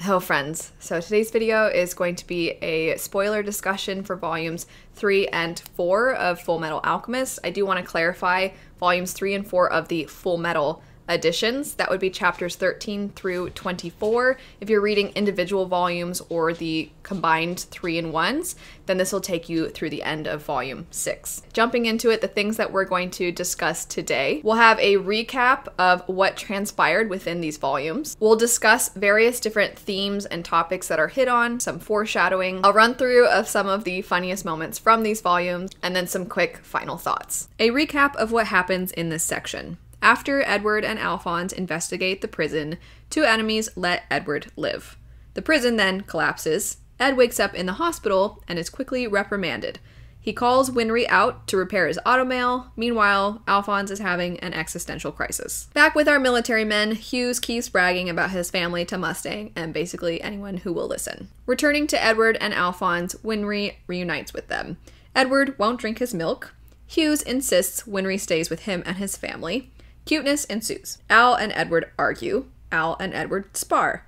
Hello friends, so today's video is going to be a spoiler discussion for volumes 3 and 4 of Fullmetal Alchemist. I do want to clarify volumes 3 and 4 of the Fullmetal editions. That would be chapters 13 through 24. If you're reading individual volumes or the combined 3-in-1s, then this will take you through the end of volume 6. Jumping into it, the things that we're going to discuss today. We'll have a recap of what transpired within these volumes. We'll discuss various different themes and topics that are hit on, some foreshadowing. I'll run through of some of the funniest moments from these volumes, and then some quick final thoughts. A recap of what happens in this section. After Edward and Alphonse investigate the prison, two enemies let Edward live. The prison then collapses. Ed wakes up in the hospital and is quickly reprimanded. He calls Winry out to repair his automail. Meanwhile, Alphonse is having an existential crisis. Back with our military men, Hughes keeps bragging about his family to Mustang and basically anyone who will listen. Returning to Edward and Alphonse, Winry reunites with them. Edward won't drink his milk. Hughes insists Winry stays with him and his family. Cuteness ensues. Al and Edward argue. Al and Edward spar.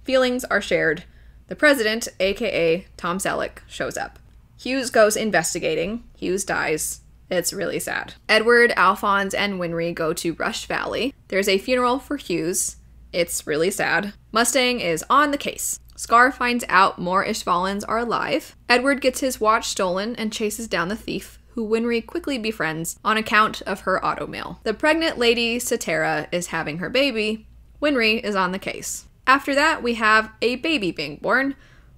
Feelings are shared. The president, aka Tom Selleck, shows up. Hughes goes investigating. Hughes dies. It's really sad. Edward, Alphonse, and Winry go to Rush Valley. There's a funeral for Hughes. It's really sad. Mustang is on the case. Scar finds out more Ishvalans are alive. Edward gets his watch stolen and chases down the thief, who Winry quickly befriends on account of her automail. The pregnant lady, Satara, is having her baby. Winry is on the case. After that, we have a baby being born.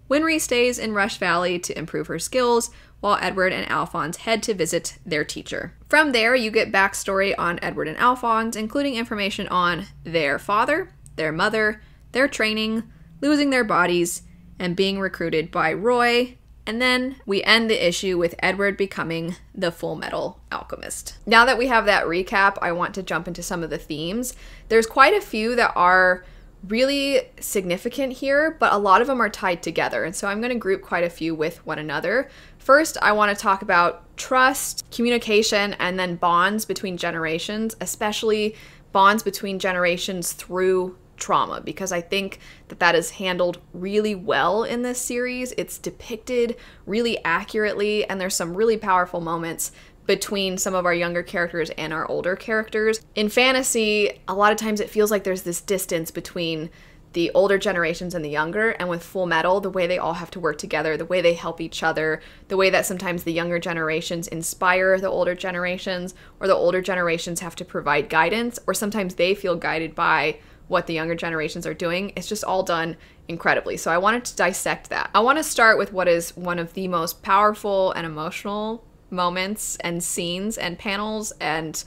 Winry stays in Rush Valley to improve her skills, while Edward and Alphonse head to visit their teacher. From there, you get backstory on Edward and Alphonse, including information on their father, their mother, their training, losing their bodies, and being recruited by Roy. And then we end the issue with Edward becoming the Fullmetal Alchemist. Now that we have that recap, I want to jump into some of the themes. There's quite a few that are really significant here, but a lot of them are tied together. And so I'm going to group quite a few with one another. First, I want to talk about trust, communication, and then bonds between generations, especially bonds between generations through trauma, because I think that that is handled really well in this series. It's depicted really accurately, and there's some really powerful moments between some of our younger characters and our older characters. In fantasy, a lot of times it feels like there's this distance between the older generations and the younger, and with Fullmetal, the way they all have to work together, the way they help each other, the way that sometimes the younger generations inspire the older generations, or the older generations have to provide guidance, or sometimes they feel guided by what the younger generations are doing. It's just all done incredibly. So I wanted to dissect that. I want to start with what is one of the most powerful and emotional moments and scenes and panels, and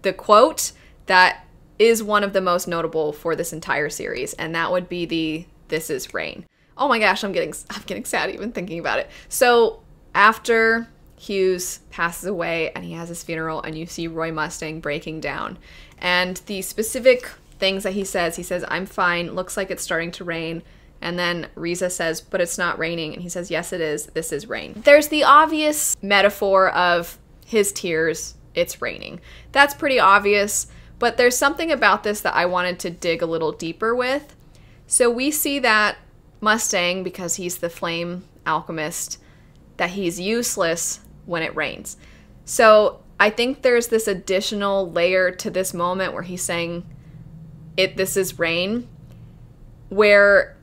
the quote that is one of the most notable for this entire series, and that would be the "This is rain." Oh my gosh, I'm getting sad even thinking about it. So after Hughes passes away and he has his funeral, and you see Roy Mustang breaking down, and the specific things that he says, "I'm fine, looks like it's starting to rain." And then Riza says, "But it's not raining." And he says, "Yes, it is. This is rain." There's the obvious metaphor of his tears, it's raining. That's pretty obvious, but there's something about this that I wanted to dig a little deeper with. So we see that Mustang, because he's the flame alchemist, that he's useless when it rains. So I think there's this additional layer to this moment where he's saying, this is rain, where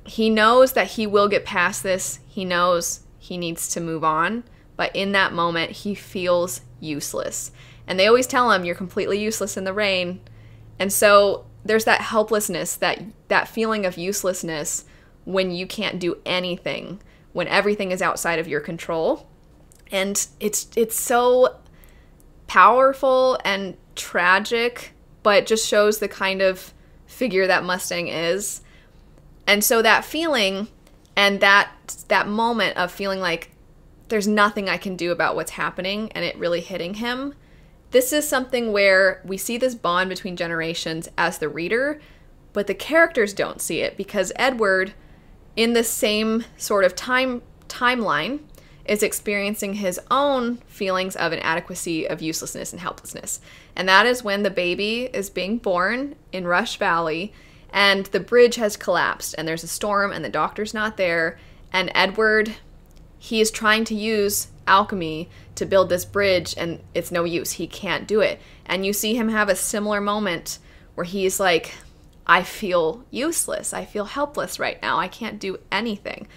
he knows that he will get past this. He knows he needs to move on, but in that moment he feels useless. And they always tell him, you're completely useless in the rain. And so there's that helplessness, that feeling of uselessness when you can't do anything, when everything is outside of your control. And it's so powerful and tragic, but it just shows the kind of figure that Mustang is. And so that feeling and that moment of feeling like there's nothing I can do about what's happening, and it really hitting him, this is something where we see this bond between generations as the reader, but the characters don't see it, because Edward, in the same sort of timeline, is experiencing his own feelings of inadequacy, of uselessness and helplessness. And that is when the baby is being born in Rush Valley, and the bridge has collapsed, and there's a storm, and the doctor's not there, and Edward, he is trying to use alchemy to build this bridge, and it's no use. He can't do it. And you see him have a similar moment where he's like, I feel useless. I feel helpless right now. I can't do anything.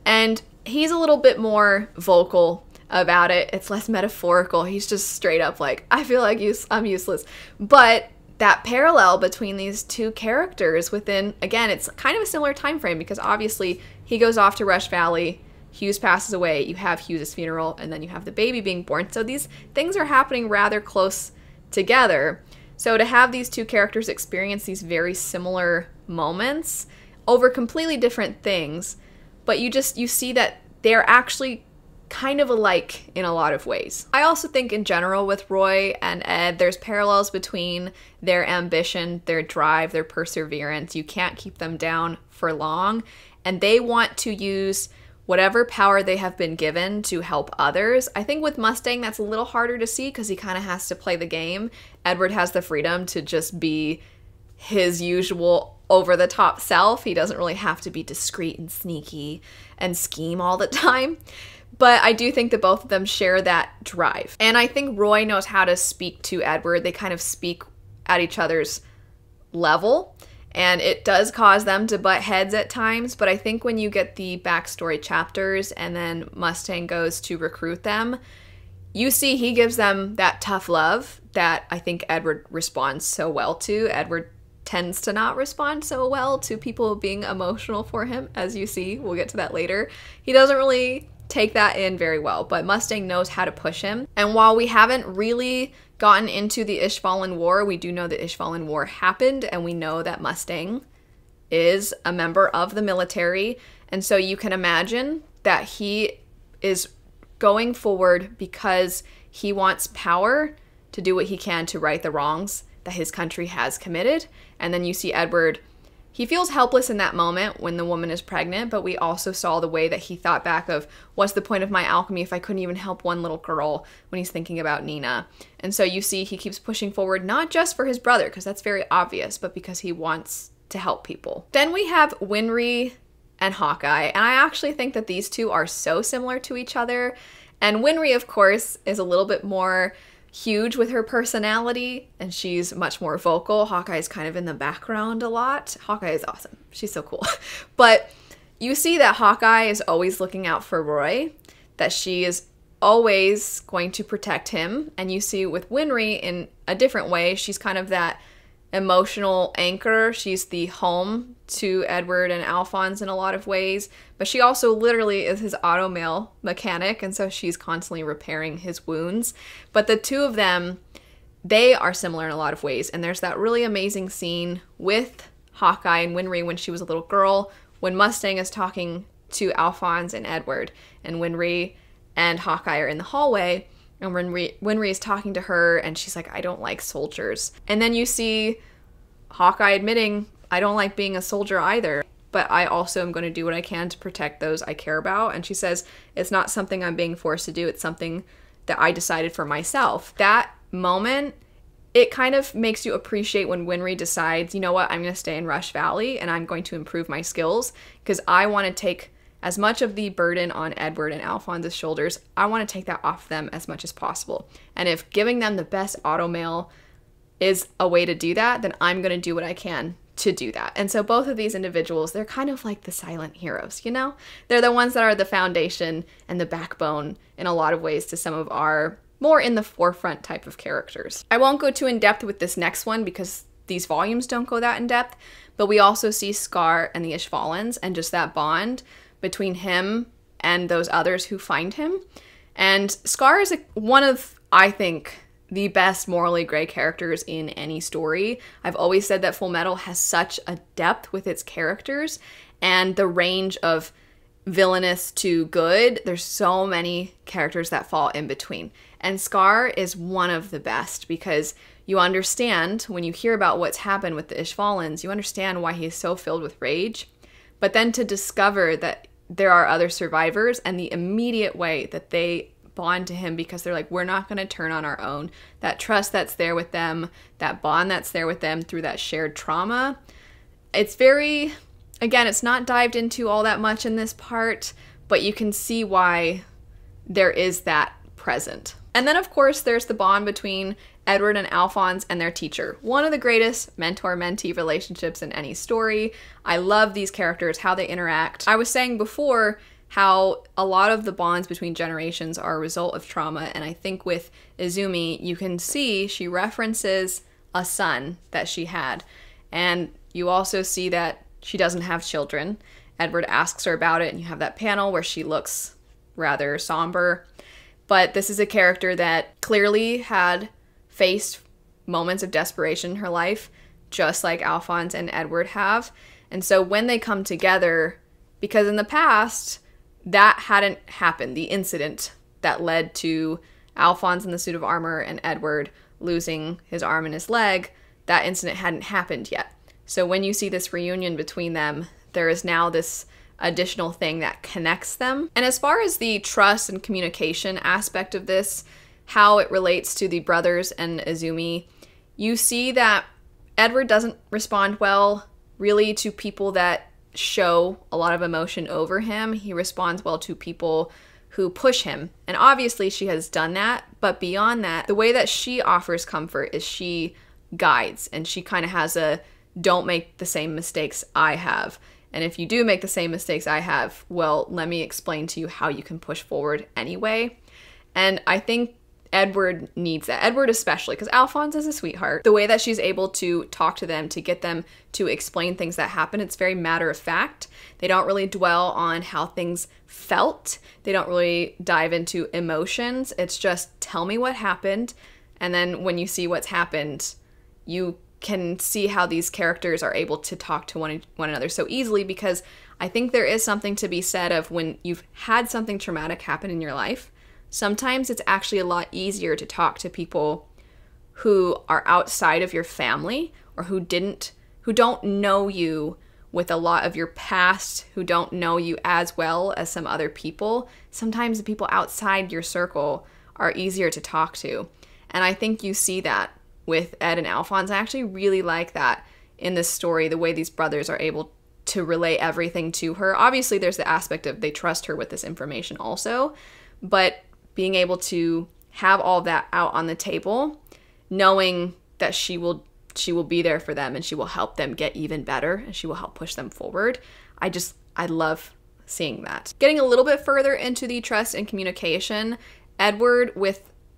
And he's a little bit more vocal about it. It's less metaphorical. He's just straight up like, I feel like I'm useless. But that parallel between these two characters within, again, it's kind of a similar time frame, because obviously he goes off to Rush Valley, Hughes passes away, you have Hughes' funeral, and then you have the baby being born. So these things are happening rather close together. So to have these two characters experience these very similar moments over completely different things, but you see that they're actually kind of alike in a lot of ways. I also think in general with Roy and Ed, there's parallels between their ambition, their drive, their perseverance. You can't keep them down for long, and they want to use whatever power they have been given to help others. I think with Mustang, that's a little harder to see because he kind of has to play the game. Edward has the freedom to just be his usual over-the-top self. He doesn't really have to be discreet and sneaky and scheme all the time. But I do think that both of them share that drive. And I think Roy knows how to speak to Edward. They kind of speak at each other's level. And it does cause them to butt heads at times, but I think when you get the backstory chapters and then Mustang goes to recruit them, you see he gives them that tough love that I think Edward responds so well to. Edward tends to not respond so well to people being emotional for him, as you see. We'll get to that later. He doesn't really take that in very well, but Mustang knows how to push him. And while we haven't really gotten into the Ishvalan War, we do know the Ishvalan War happened, and we know that Mustang is a member of the military. And so you can imagine that he is going forward because he wants power to do what he can to right the wrongs that his country has committed. And then you see Edward, he feels helpless in that moment when the woman is pregnant, but we also saw the way that he thought back of, what's the point of my alchemy if I couldn't even help one little girl, when he's thinking about Nina. And so you see he keeps pushing forward, not just for his brother, because that's very obvious, but because he wants to help people. Then we have Winry and Hawkeye, and I actually think that these two are so similar to each other. And Winry, of course, is a little bit more huge with her personality, and she's much more vocal. Hawkeye's kind of in the background a lot. Hawkeye is awesome. She's so cool. But you see that Hawkeye is always looking out for Roy, that she is always going to protect him. And you see with Winry in a different way, she's kind of that emotional anchor. She's the home to Edward and Alphonse in a lot of ways, but she also literally is his automail mechanic, and so she's constantly repairing his wounds. But the two of them, they are similar in a lot of ways, and there's that really amazing scene with Hawkeye and Winry when she was a little girl, when Mustang is talking to Alphonse and Edward, and Winry and Hawkeye are in the hallway, and Winry is talking to her, and she's like, I don't like soldiers. And then you see Hawkeye admitting, I don't like being a soldier either, but I also am going to do what I can to protect those I care about. And she says, it's not something I'm being forced to do. It's something that I decided for myself. That moment, it kind of makes you appreciate when Winry decides, you know what, I'm going to stay in Rush Valley and I'm going to improve my skills because I want to take as much of the burden on Edward and Alphonse's shoulders. I want to take that off them as much as possible. And if giving them the best automail is a way to do that, then I'm going to do what I can to do that. And so both of these individuals, they're kind of like the silent heroes, you know? They're the ones that are the foundation and the backbone in a lot of ways to some of our more in the forefront type of characters. I won't go too in depth with this next one because these volumes don't go that in depth, but we also see Scar and the Ishvalans and just that bond between him and those others who find him. And Scar is one of, I think, the best morally gray characters in any story. I've always said that Fullmetal has such a depth with its characters and the range of villainous to good. There's so many characters that fall in between. And Scar is one of the best because you understand when you hear about what's happened with the Ishvalans, you understand why he's so filled with rage. But then to discover that there are other survivors and the immediate way that they bond to him because they're like, we're not going to turn on our own. That trust that's there with them, that bond that's there with them through that shared trauma, It's very, again, it's not dived into all that much in this part, but you can see why there is that present. And then, of course, there's the bond between Edward and Alphonse and their teacher. One of the greatest mentor-mentee relationships in any story. I love these characters, how they interact. I was saying before how a lot of the bonds between generations are a result of trauma, and I think with Izumi, you can see she references a son that she had. And you also see that she doesn't have children. Edward asks her about it, and you have that panel where she looks rather somber. But this is a character that clearly had faced moments of desperation in her life, just like Alphonse and Edward have. And so when they come together, because in the past, that hadn't happened, the incident that led to Alphonse in the suit of armor and Edward losing his arm and his leg, that incident hadn't happened yet. So when you see this reunion between them, there is now this additional thing that connects them. And as far as the trust and communication aspect of this, how it relates to the brothers and Izumi, you see that Edward doesn't respond well really to people that show a lot of emotion over him. He responds well to people who push him. And obviously she has done that, but beyond that, the way that she offers comfort is she guides, and she kind of has a don't make the same mistakes I have. And if you do make the same mistakes I have, well, let me explain to you how you can push forward anyway. And I think Edward needs that. Edward especially, because Alphonse is a sweetheart. The way that she's able to talk to them, to get them to explain things that happen, it's very matter of fact. They don't really dwell on how things felt. They don't really dive into emotions. It's just tell me what happened. And then when you see what's happened, you can see how these characters are able to talk to one another so easily, because I think there is something to be said of when you've had something traumatic happen in your life, sometimes it's actually a lot easier to talk to people who are outside of your family, or who don't know you with a lot of your past, who don't know you as well as some other people. Sometimes the people outside your circle are easier to talk to. And I think you see that with Ed and Alphonse. I actually really like that in this story, the way these brothers are able to relay everything to her. Obviously, there's the aspect of they trust her with this information also, but being able to have all that out on the table, knowing that she will be there for them, and she will help them get even better, and she will help push them forward. I love seeing that. Getting a little bit further into the trust and communication, Edward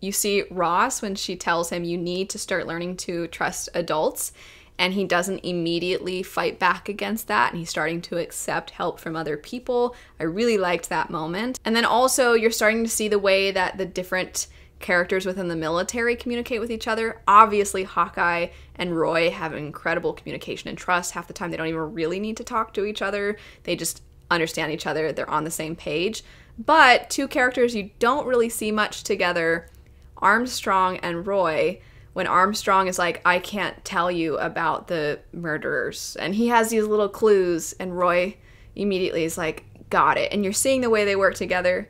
you see Ross when she tells him you need to start learning to trust adults, and he doesn't immediately fight back against that, and he's starting to accept help from other people. I really liked that moment. And then also you're starting to see the way that the different characters within the military communicate with each other. Obviously, Hawkeye and Roy have incredible communication and trust. Half the time they don't even really need to talk to each other. They just understand each other. They're on the same page. But two characters you don't really see much together, Armstrong and Roy, when Armstrong is like, I can't tell you about the murderers. And he has these little clues, and Roy immediately is like, got it. And you're seeing the way they work together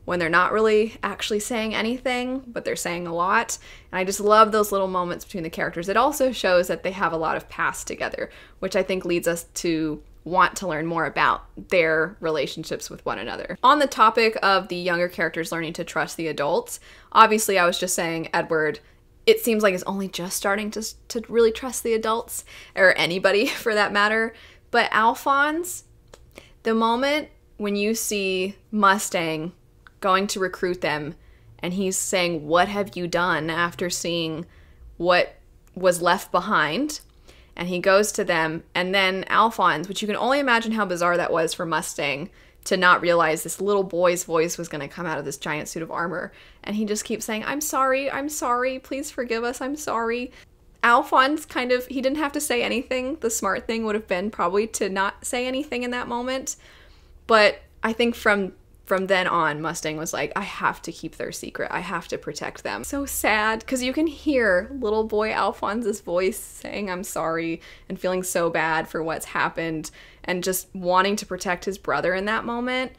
when they're not really actually saying anything, but they're saying a lot. And I just love those little moments between the characters. It also shows that they have a lot of past together, which I think leads us to want to learn more about their relationships with one another. On the topic of the younger characters learning to trust the adults, obviously I was just saying Edward, it seems like is only just starting to really trust the adults, or anybody for that matter. But Alphonse, the moment when you see Mustang going to recruit them, and he's saying, what have you done, after seeing what was left behind, and he goes to them, and then Alphonse, which you can only imagine how bizarre that was for Mustang to not realize this little boy's voice was going to come out of this giant suit of armor, and he just keeps saying, I'm sorry, please forgive us, I'm sorry. Alphonse he didn't have to say anything. The smart thing would have been probably to not say anything in that moment, but I think from then on, Mustang was like, I have to keep their secret. I have to protect them. So sad, because you can hear little boy Alphonse's voice saying, I'm sorry, and feeling so bad for what's happened, and just wanting to protect his brother in that moment.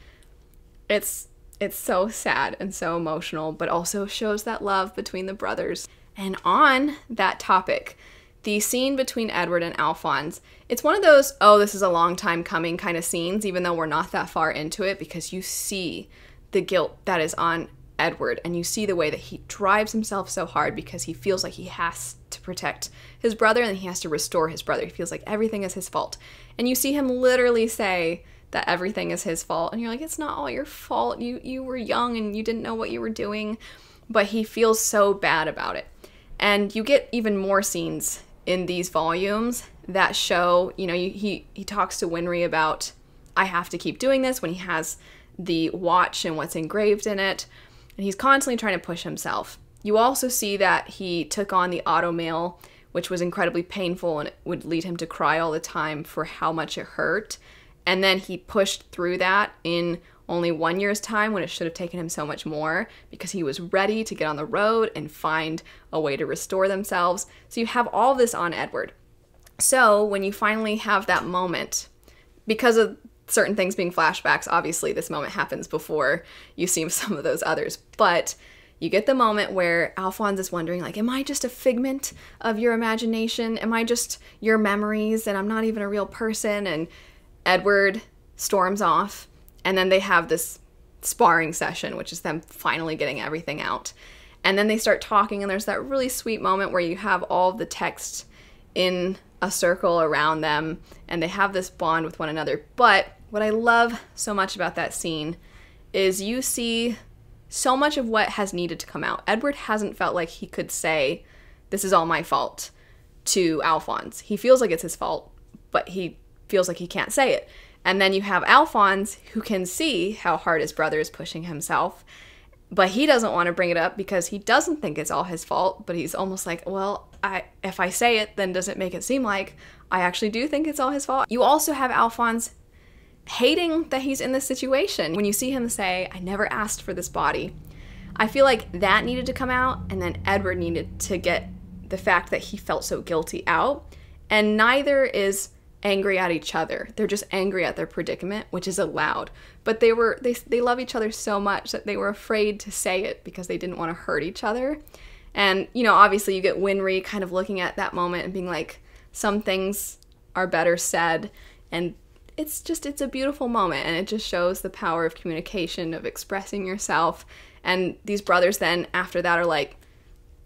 It's so sad and so emotional, but also shows that love between the brothers. And on that topic, the scene between Edward and Alphonse, it's one of those, oh, this is a long time coming kind of scenes, even though we're not that far into it, because you see the guilt that is on Edward, and you see the way that he drives himself so hard because he feels like he has to protect his brother and he has to restore his brother. He feels like everything is his fault. And you see him literally say that everything is his fault, and you're like, it's not all your fault. You were young and you didn't know what you were doing. But he feels so bad about it. And you get even more scenes in these volumes that show, you know, he talks to Winry about, I have to keep doing this, when he has the watch and what's engraved in it. And he's constantly trying to push himself. You also see that he took on the automail, which was incredibly painful, and it would lead him to cry all the time for how much it hurt. And then he pushed through that in only 1 year's time, when it should have taken him so much more, because he was ready to get on the road and find a way to restore themselves. So you have all this on Edward. So when you finally have that moment, because of certain things being flashbacks, obviously this moment happens before you see some of those others, but you get the moment where Alphonse is wondering, like, am I just a figment of your imagination? Am I just your memories and I'm not even a real person? And Edward storms off, and then they have this sparring session, which is them finally getting everything out. And then they start talking, and there's that really sweet moment where you have all the text in a circle around them, and they have this bond with one another. But what I love so much about that scene is you see so much of what has needed to come out. Edward hasn't felt like he could say, this is all my fault, to Alphonse. He feels like it's his fault, but he feels like he can't say it. And then you have Alphonse, who can see how hard his brother is pushing himself, but he doesn't want to bring it up because he doesn't think it's all his fault, but he's almost like, well, if I say it, then does it make it seem like I actually do think it's all his fault? You also have Alphonse hating that he's in this situation. When you see him say, I never asked for this body, I feel like that needed to come out, and then Edward needed to get the fact that he felt so guilty out, and neither is angry at each other. They're just angry at their predicament, which is allowed. But they love each other so much that they were afraid to say it because they didn't want to hurt each other. And, you know, obviously you get Winry kind of looking at that moment and being like, some things are better said. And it's a beautiful moment, and it just shows the power of communication, of expressing yourself. And these brothers then after that are like,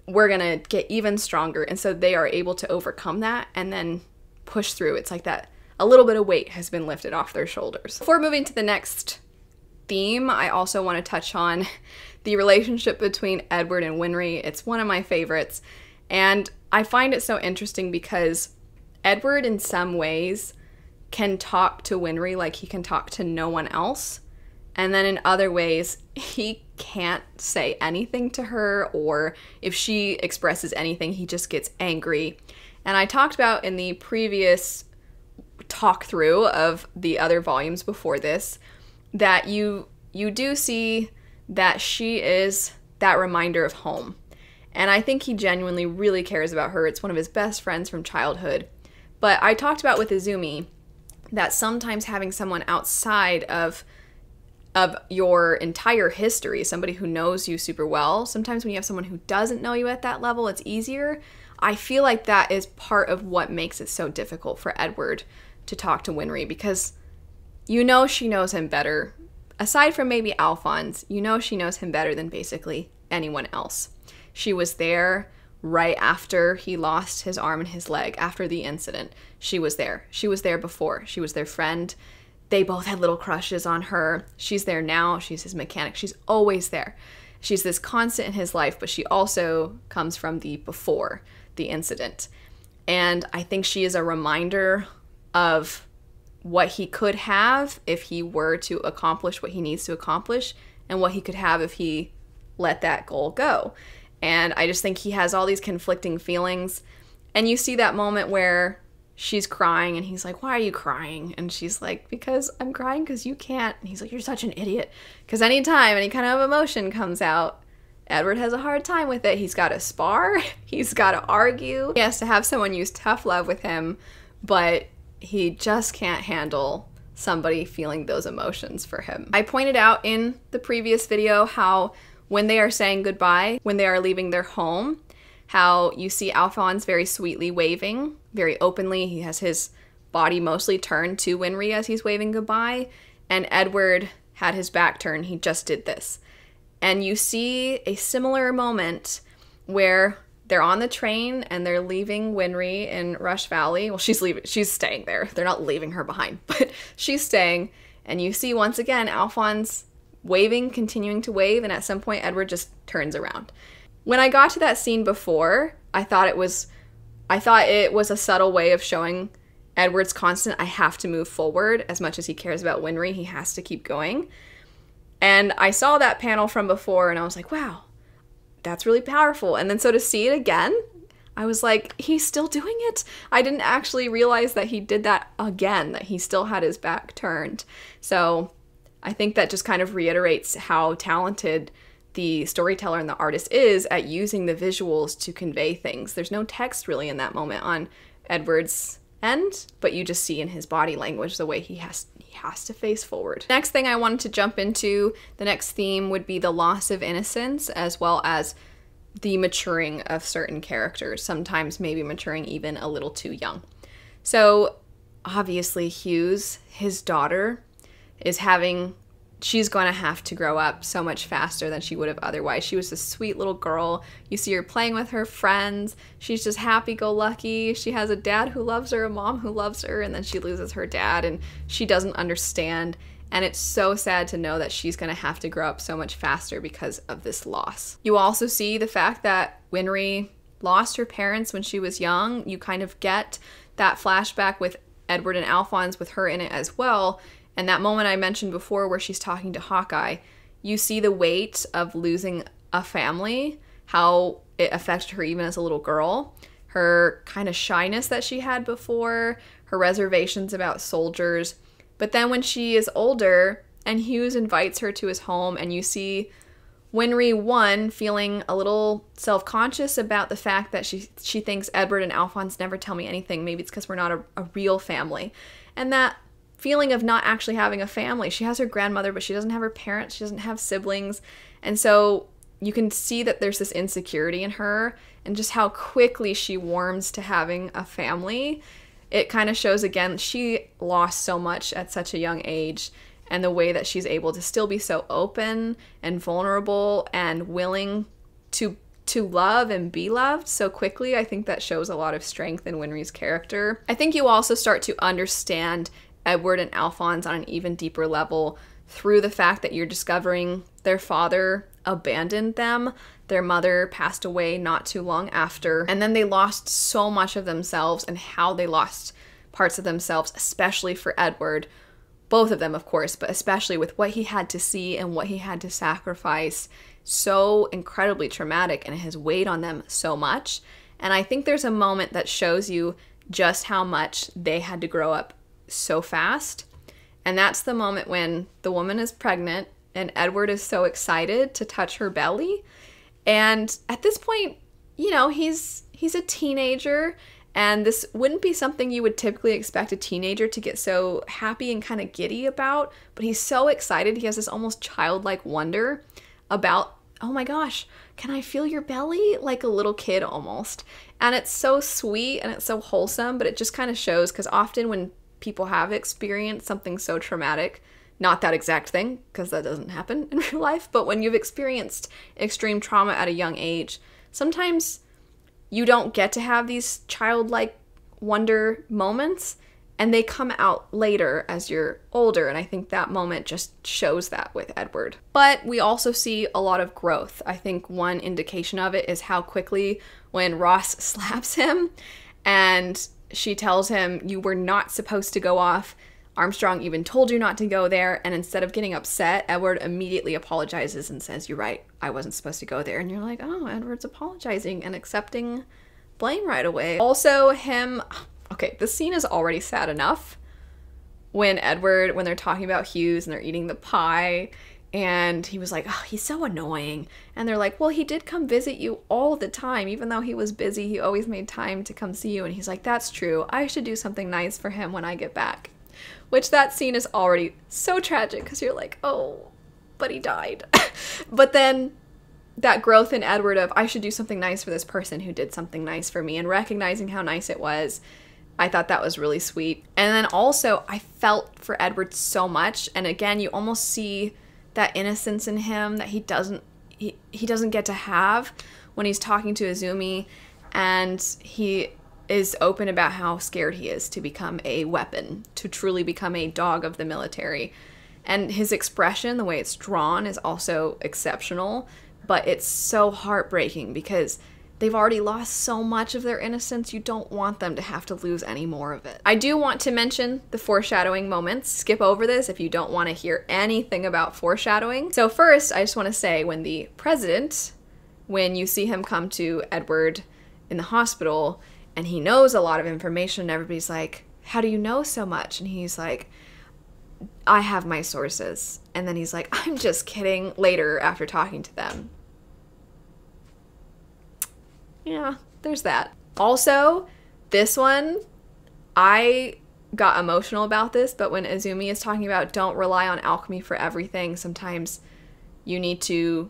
we're gonna get even stronger. And so they are able to overcome that and then push through. It's like that a little bit of weight has been lifted off their shoulders. Before moving to the next theme, I also want to touch on the relationship between Edward and Winry. It's one of my favorites, and I find it so interesting because Edward in some ways can talk to Winry like he can talk to no one else, and then in other ways he can't say anything to her, or if she expresses anything he just gets angry. And I talked about in the previous talk through of the other volumes before this that you do see that she is that reminder of home. And I think he genuinely really cares about her. It's one of his best friends from childhood. But I talked about with Izumi that sometimes having someone outside of your entire history, somebody who knows you super well, sometimes when you have someone who doesn't know you at that level, it's easier. I feel like that is part of what makes it so difficult for Edward to talk to Winry, because you know she knows him better. Aside from maybe Alphonse, you know she knows him better than basically anyone else. She was there right after he lost his arm and his leg, after the incident. She was there. She was there before. She was their friend. They both had little crushes on her. She's there now. She's his mechanic. She's always there. She's this constant in his life, but she also comes from the before the incident. And I think she is a reminder of what he could have if he were to accomplish what he needs to accomplish, and what he could have if he let that goal go. And I just think he has all these conflicting feelings. And you see that moment where she's crying and he's like, why are you crying? And she's like, because I'm crying because you can't. And he's like, you're such an idiot. Because anytime any kind of emotion comes out, Edward has a hard time with it. He's got to spar. He's got to argue. He has to have someone use tough love with him, but he just can't handle somebody feeling those emotions for him. I pointed out in the previous video how when they are saying goodbye, when they are leaving their home, how you see Alphonse very sweetly waving, very openly. He has his body mostly turned to Winry as he's waving goodbye, and Edward had his back turned. He just did this. And you see a similar moment where they're on the train and they're leaving Winry in Rush Valley. Well, she's staying there. They're not leaving her behind, but she's staying. And you see once again Alphonse waving, continuing to wave, and at some point Edward just turns around. When I got to that scene before, I thought it was a subtle way of showing Edward's constant, I have to move forward. As much as he cares about Winry, he has to keep going. And I saw that panel from before and I was like, wow, that's really powerful. And then so to see it again, I was like, he's still doing it. I didn't actually realize that he did that again, that he still had his back turned. So I think that just kind of reiterates how talented the storyteller and the artist is at using the visuals to convey things. There's no text really in that moment on Edward's end, but you just see in his body language the way he has to face forward. Next thing I wanted to jump into, the next theme would be the loss of innocence, as well as the maturing of certain characters, sometimes maybe maturing even a little too young. So obviously Hughes, his daughter, she's going to have to grow up so much faster than she would have otherwise. She was a sweet little girl. You see her playing with her friends. She's just happy-go-lucky. She has a dad who loves her, a mom who loves her, and then she loses her dad, and she doesn't understand. And it's so sad to know that she's going to have to grow up so much faster because of this loss. You also see the fact that Winry lost her parents when she was young. You kind of get that flashback with Edward and Alphonse with her in it as well. And that moment I mentioned before where she's talking to Hawkeye, you see the weight of losing a family, how it affected her even as a little girl, her kind of shyness that she had before, her reservations about soldiers. But then when she is older and Hughes invites her to his home and you see Winry, one, feeling a little self-conscious about the fact that she thinks Edward and Alphonse never tell me anything. Maybe it's because we're not a real family. And that feeling of not actually having a family. She has her grandmother, but she doesn't have her parents. She doesn't have siblings. And so you can see that there's this insecurity in her and just how quickly she warms to having a family. It kind of shows again, she lost so much at such a young age, and the way that she's able to still be so open and vulnerable and willing to love and be loved so quickly. I think that shows a lot of strength in Winry's character. I think you also start to understand Edward and Alphonse on an even deeper level through the fact that you're discovering their father abandoned them. Their mother passed away not too long after, and then they lost so much of themselves, and how they lost parts of themselves, especially for Edward. Both of them, of course, but especially with what he had to see and what he had to sacrifice. So incredibly traumatic, and it has weighed on them so much. And I think there's a moment that shows you just how much they had to grow up so fast. And that's the moment when the woman is pregnant and Edward is so excited to touch her belly. And at this point, you know, he's a teenager, and this wouldn't be something you would typically expect a teenager to get so happy and kind of giddy about, but he's so excited. He has this almost childlike wonder about, oh my gosh, can I feel your belly? Like a little kid almost. And it's so sweet and it's so wholesome, but it just kind of shows, because often when people have experienced something so traumatic, not that exact thing, because that doesn't happen in real life, but when you've experienced extreme trauma at a young age, sometimes you don't get to have these childlike wonder moments, and they come out later as you're older, and I think that moment just shows that with Edward. But we also see a lot of growth. I think one indication of it is how quickly when Ross slaps him, and she tells him, you were not supposed to go off. Armstrong even told you not to go there. And instead of getting upset, Edward immediately apologizes and says, you're right, I wasn't supposed to go there. And you're like, oh, Edward's apologizing and accepting blame right away. Also okay, this scene is already sad enough. When they're talking about Hughes and they're eating the pie, and he was like, oh, he's so annoying. And they're like, well, he did come visit you all the time. Even though he was busy, he always made time to come see you. And he's like, that's true. I should do something nice for him when I get back. Which that scene is already so tragic, because you're like, oh, but he died. But then that growth in Edward of, I should do something nice for this person who did something nice for me, and recognizing how nice it was. I thought that was really sweet. And then also, I felt for Edward so much. And again, you almost see that innocence in him that he doesn't get to have when he's talking to Izumi, and he is open about how scared he is to become a weapon, to truly become a dog of the military. And his expression, the way it's drawn, is also exceptional, but it's so heartbreaking because they've already lost so much of their innocence. You don't want them to have to lose any more of it. I do want to mention the foreshadowing moments. Skip over this if you don't want to hear anything about foreshadowing. So first, I just want to say, when the president, when you see him come to Edward in the hospital, and he knows a lot of information, and everybody's like, how do you know so much? And he's like, I have my sources. And then he's like, I'm just kidding, later after talking to them. Yeah, there's that. Also, this one, I got emotional about this, but when Izumi is talking about don't rely on alchemy for everything, sometimes you need to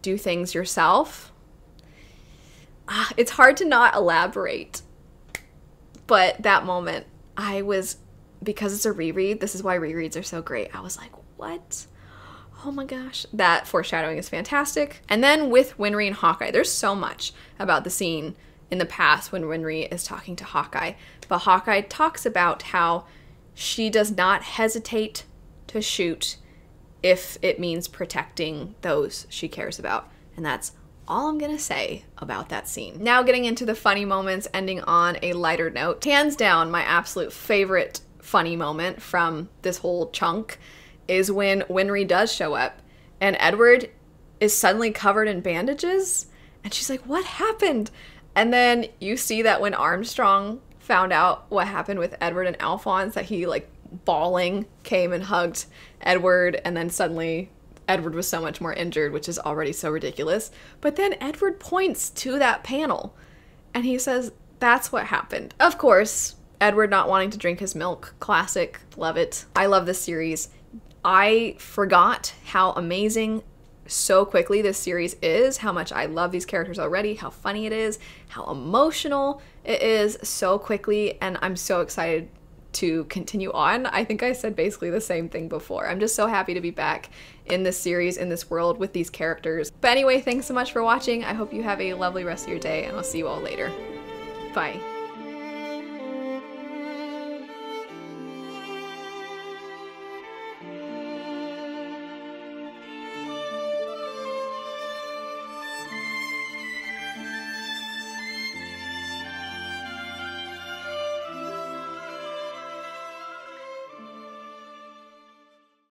do things yourself. It's hard to not elaborate, but that moment, because it's a reread, this is why rereads are so great, I was like, what? Oh my gosh. That foreshadowing is fantastic. And then with Winry and Hawkeye, there's so much about the scene in the past when Winry is talking to Hawkeye, but Hawkeye talks about how she does not hesitate to shoot if it means protecting those she cares about. And that's all I'm gonna say about that scene. Now getting into the funny moments, ending on a lighter note. Hands down, my absolute favorite funny moment from this whole chunk is when Winry does show up and Edward is suddenly covered in bandages and she's like, what happened? And then you see that when Armstrong found out what happened with Edward and Alphonse, that he, like, bawling came and hugged Edward, and then suddenly Edward was so much more injured, which is already so ridiculous. But then Edward points to that panel and he says, that's what happened. Of course, Edward not wanting to drink his milk, classic, love it. I love this series. I forgot how amazing so quickly this series is, how much I love these characters already, how funny it is, how emotional it is so quickly, and I'm so excited to continue on. I think I said basically the same thing before. I'm just so happy to be back in this series, in this world, with these characters. But anyway, thanks so much for watching. I hope you have a lovely rest of your day, and I'll see you all later. Bye.